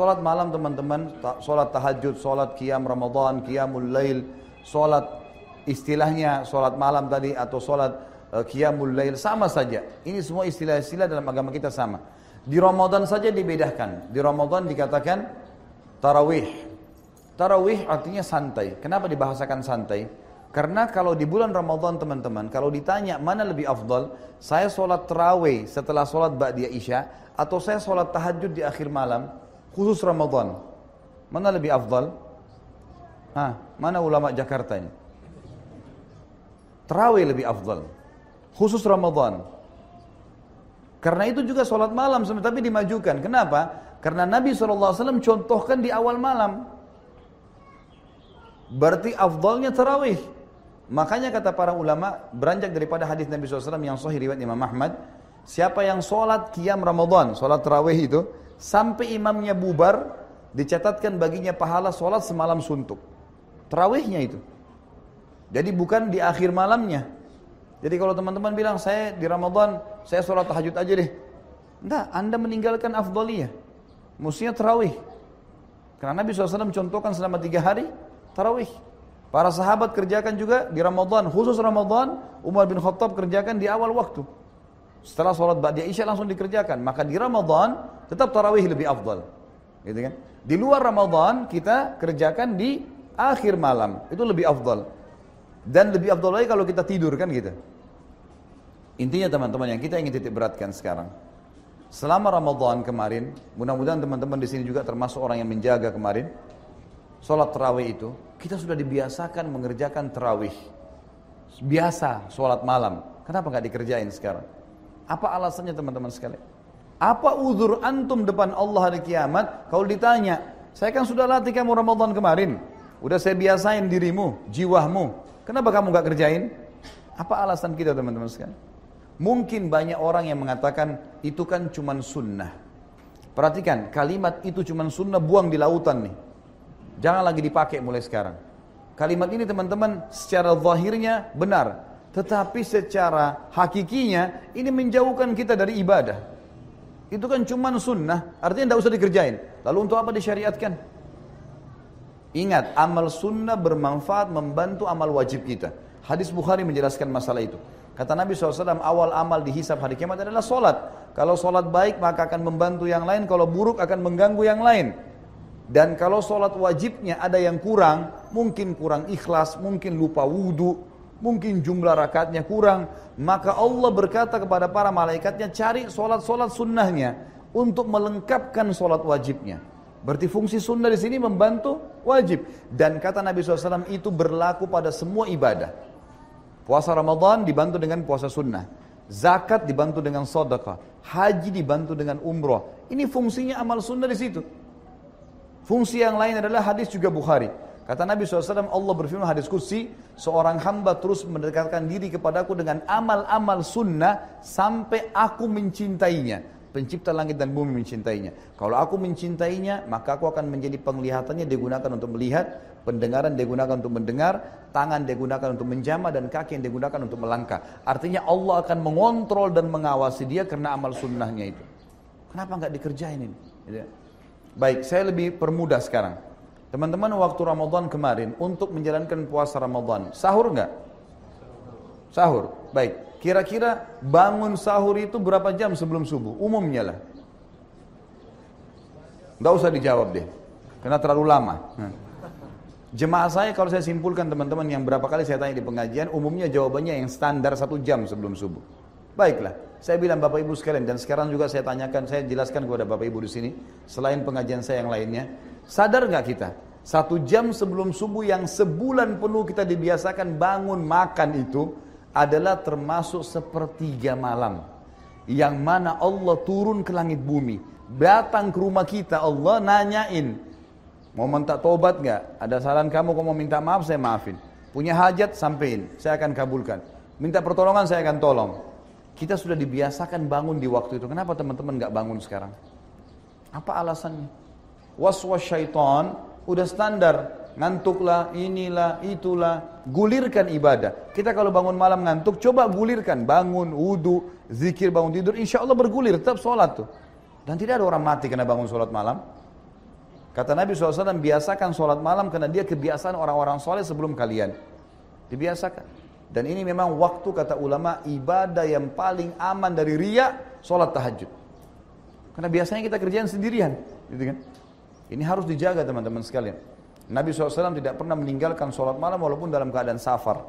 Sholat malam teman-teman, sholat tahajud, sholat qiyam Ramadan, qiyamul lail, sholat istilahnya sholat malam tadi atau sholat qiyamul lail sama saja. Ini semua istilah-istilah dalam agama kita sama. Di Ramadan saja dibedakan. Di Ramadan dikatakan tarawih. Tarawih artinya santai. Kenapa dibahasakan santai? Karena kalau di bulan Ramadan teman-teman, kalau ditanya mana lebih afdal, saya sholat tarawih setelah sholat ba'diyah isya atau saya sholat tahajud di akhir malam, khusus Ramadan, mana lebih afdal? Mana ulama Jakarta ini? Tarawih lebih afdal, khusus Ramadan. Karena itu juga sholat malam, tapi dimajukan. Kenapa? Karena Nabi SAW contohkan di awal malam. Berarti afdalnya tarawih. Makanya kata para ulama, beranjak daripada hadis Nabi SAW yang sahih riwayat Imam Ahmad, siapa yang sholat qiyam Ramadan, sholat tarawih itu, sampai imamnya bubar, dicatatkan baginya pahala sholat semalam suntuk. Tarawihnya itu. Jadi bukan di akhir malamnya. Jadi kalau teman-teman bilang, saya di Ramadan, saya sholat tahajud aja deh. Enggak, Anda meninggalkan afdaliyah. Mestinya tarawih. Karena Nabi SAW contohkan selama 3 hari, tarawih. Para sahabat kerjakan juga di Ramadan, khusus Ramadan, Umar bin Khattab kerjakan di awal waktu. Setelah sholat ba'diyah isya langsung dikerjakan. Maka di Ramadan, tetap tarawih lebih afdal. Gitu kan? Di luar Ramadan, kita kerjakan di akhir malam. Itu lebih afdal. Dan lebih afdal lagi kalau kita tidur kan gitu. Intinya teman-teman yang kita ingin titik beratkan sekarang. Selama Ramadan kemarin, mudah-mudahan teman-teman di sini juga termasuk orang yang menjaga kemarin. Sholat tarawih itu, kita sudah dibiasakan mengerjakan tarawih. Biasa sholat malam. Kenapa nggak dikerjain sekarang? Apa alasannya teman-teman sekalian? Apa uzur antum depan Allah hari kiamat? Kalau ditanya, saya kan sudah latih kamu Ramadan kemarin. Udah saya biasain dirimu, jiwamu. Kenapa kamu nggak kerjain? Apa alasan kita teman-teman sekalian? Mungkin banyak orang yang mengatakan, itu kan cuman sunnah. Perhatikan, kalimat itu cuman sunnah buang di lautan nih. Jangan lagi dipakai mulai sekarang. Kalimat ini teman-teman secara zahirnya benar. Tetapi secara hakikinya ini menjauhkan kita dari ibadah. Itu kan cuma sunnah, artinya tidak usah dikerjain. Lalu untuk apa disyariatkan? Ingat, amal sunnah bermanfaat membantu amal wajib kita. Hadis Bukhari menjelaskan masalah itu. Kata Nabi SAW, awal amal dihisab hari kiamat adalah solat. Kalau solat baik maka akan membantu yang lain, kalau buruk akan mengganggu yang lain. Dan kalau sholat wajibnya ada yang kurang, mungkin kurang ikhlas, mungkin lupa wudu, mungkin jumlah rakaatnya kurang, maka Allah berkata kepada para malaikatnya, cari sholat-sholat sunnahnya untuk melengkapkan sholat wajibnya. Berarti fungsi sunnah di sini membantu wajib. Dan kata Nabi SAW itu berlaku pada semua ibadah. Puasa Ramadan dibantu dengan puasa sunnah, zakat dibantu dengan sedekah, haji dibantu dengan umroh. Ini fungsinya amal sunnah di situ. Fungsi yang lain adalah hadis juga Bukhari. Kata Nabi SAW, Allah berfirman hadis qudsi, seorang hamba terus mendekatkan diri kepadaku dengan amal-amal sunnah sampai aku mencintainya. Pencipta langit dan bumi mencintainya. Kalau aku mencintainya, maka aku akan menjadi penglihatannya digunakan untuk melihat, pendengaran digunakan untuk mendengar, tangan digunakan untuk menjamah, dan kaki yang digunakan untuk melangkah. Artinya Allah akan mengontrol dan mengawasi dia karena amal sunnahnya itu. Kenapa nggak dikerjain ini? Baik, saya lebih permudah sekarang. Teman-teman waktu Ramadan kemarin untuk menjalankan puasa Ramadan, sahur enggak? Sahur. Baik, kira-kira bangun sahur itu berapa jam sebelum subuh? Umumnya lah. Enggak usah dijawab deh, karena terlalu lama. Jemaah saya kalau saya simpulkan teman-teman yang berapa kali saya tanya di pengajian, umumnya jawabannya yang standar 1 jam sebelum subuh. Baiklah, saya bilang Bapak Ibu sekalian, dan sekarang juga saya tanyakan, saya jelaskan kepada Bapak Ibu di sini, selain pengajian saya yang lainnya, sadar nggak kita? 1 jam sebelum subuh yang sebulan penuh kita dibiasakan bangun makan itu adalah termasuk sepertiga malam, yang mana Allah turun ke langit bumi, datang ke rumah kita, Allah nanyain, mau minta tobat nggak? Ada saran kamu, kalau mau minta maaf saya maafin. Punya hajat sampein, saya akan kabulkan. Minta pertolongan saya akan tolong. Kita sudah dibiasakan bangun di waktu itu. Kenapa teman-teman nggak bangun sekarang? Apa alasannya? Was-was syaitan udah standar. Ngantuklah, inilah, itulah. Gulirkan ibadah. Kita kalau bangun malam ngantuk, coba gulirkan. Bangun, wudu, zikir, bangun tidur. Insya Allah bergulir, tetap sholat tuh. Dan tidak ada orang mati karena bangun sholat malam. Kata Nabi SAW, biasakan sholat malam karena dia kebiasaan orang-orang soleh sebelum kalian. Dibiasakan. Dan ini memang waktu, kata ulama, ibadah yang paling aman dari riya, sholat tahajud. Karena biasanya kita kerjaan sendirian. Gitu kan? Ini harus dijaga teman-teman sekalian. Nabi SAW tidak pernah meninggalkan sholat malam walaupun dalam keadaan safar.